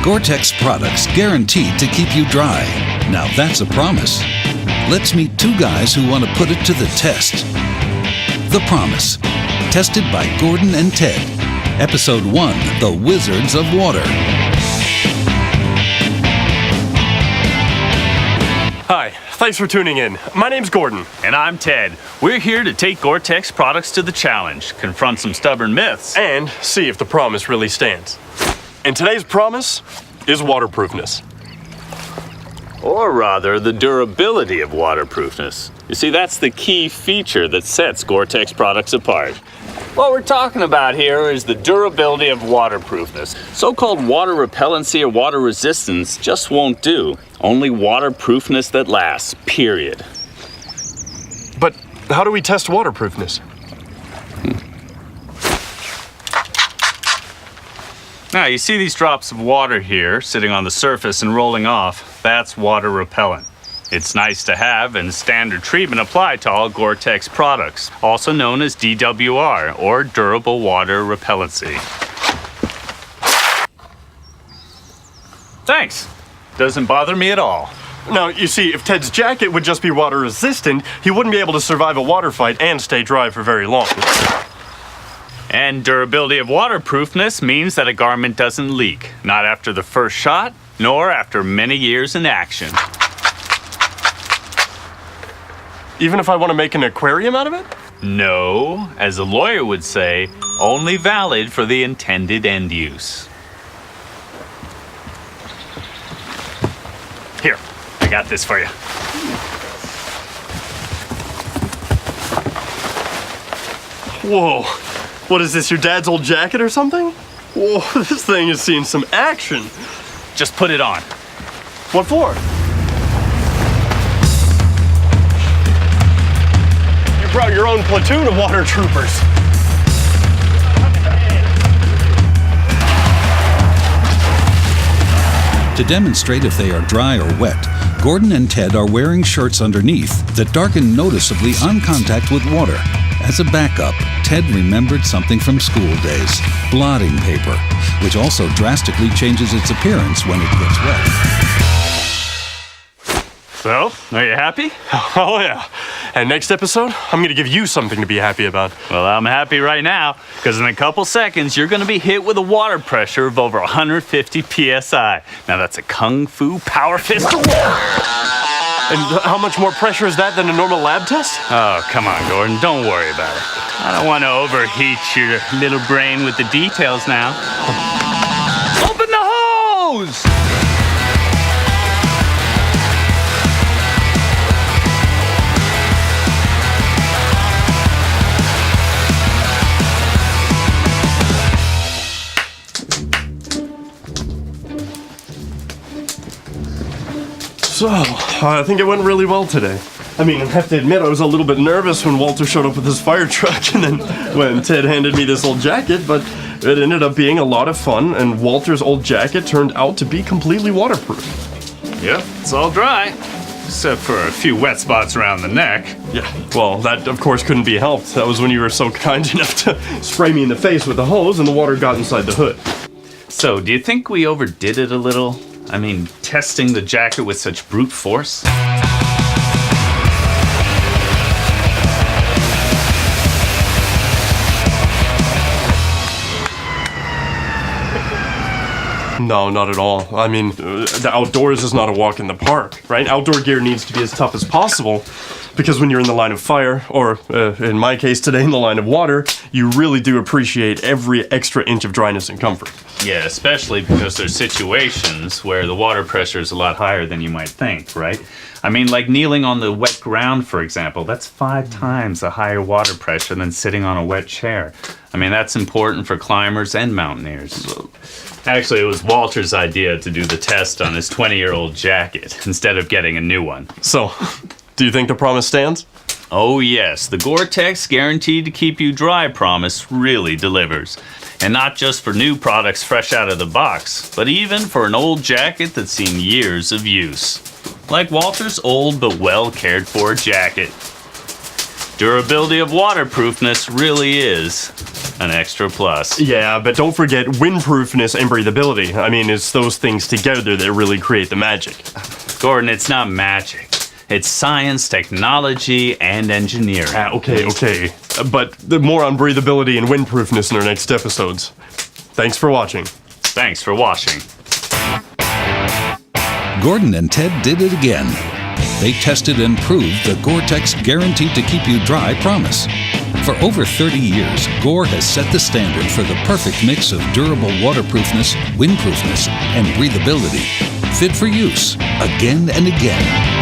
Gore-Tex products guaranteed to keep you dry. Now that's a promise. Let's meet two guys who want to put it to the test. The Promise. Tested by Gordon and Ted. Episode 1, The Wizards of Water. Hi, thanks for tuning in. My name's Gordon. And I'm Ted. We're here to take Gore-Tex products to the challenge, confront some stubborn myths, And see if the promise really stands. And today's promise is waterproofness. or rather, the durability of waterproofness. You see, that's the key feature that sets Gore-Tex products apart. What we're talking about here is the durability of waterproofness. So-called water repellency or water resistance just won't do. Only waterproofness that lasts, period. But how do we test waterproofness? Now, you see these drops of water here sitting on the surface and rolling off. That's water repellent. It's nice to have and standard treatment applied to all Gore-Tex products, also known as DWR, or Durable Water Repellency. Thanks. Doesn't bother me at all. Now, you see, if Ted's jacket would just be water resistant, he wouldn't be able to survive a water fight and stay dry for very long. And durability of waterproofness means that a garment doesn't leak, not after the first shot, nor after many years in action. Even if I want to make an aquarium out of it? No, as a lawyer would say, only valid for the intended end use. Here, I got this for you. Whoa, what is this, your dad's old jacket or something? Whoa, this thing has seen some action. Just put it on. What for? You brought your own platoon of water troopers. To demonstrate if they are dry or wet, Gordon and Ted are wearing shirts underneath that darken noticeably on contact with water. As a backup, Ted remembered something from school days, blotting paper, which also drastically changes its appearance when it gets wet. So, are you happy? Oh yeah. And next episode, I'm gonna give you something to be happy about. Well, I'm happy right now, because in a couple seconds, you're going to be hit with a water pressure of over 150 psi. Now, that's a kung fu power fist of water. And how much more pressure is that than a normal lab test? Oh, come on, Gordon. Don't worry about it. I don't want to overheat your little brain with the details now. Open the hose! So, I think it went really well today. I mean, I have to admit, I was a little bit nervous when Walter showed up with his fire truck and then when Ted handed me this old jacket, but it ended up being a lot of fun, and Walter's old jacket turned out to be completely waterproof. Yep, it's all dry. Except for a few wet spots around the neck. Yeah, well, that of course couldn't be helped. That was when you were so kind enough to spray me in the face with the hose and the water got inside the hood. So, do you think we overdid it a little? I mean, testing the jacket with such brute force? No, not at all. I mean, the outdoors is not a walk in the park, right? Outdoor gear needs to be as tough as possible because when you're in the line of fire, or in my case today, in the line of water, you really do appreciate every extra inch of dryness and comfort. Yeah, especially because there's situations where the water pressure is a lot higher than you might think, right? I mean, like kneeling on the wet ground, for example, that's 5 times the higher water pressure than sitting on a wet chair. I mean, that's important for climbers and mountaineers. Actually, it was Walter's idea to do the test on his 20-year-old jacket instead of getting a new one. So, do you think the promise stands? Oh yes, the Gore-Tex guaranteed to keep you dry promise really delivers. And not just for new products fresh out of the box, but even for an old jacket that's seen years of use. Like Walter's old but well cared for jacket. Durability of waterproofness really is an extra plus. Yeah, but don't forget windproofness and breathability. I mean, it's those things together that really create the magic. Gordon, it's not magic. It's science, technology, and engineering. Okay. But more on breathability and windproofness in our next episodes. Thanks for watching. Thanks for watching. Gordon and Ted did it again. They tested and proved the gore-tex guaranteed to keep you dry promise. For over 30 years, Gore has set the standard for the perfect mix of durable waterproofness, windproofness, and breathability. Fit for use, again and again.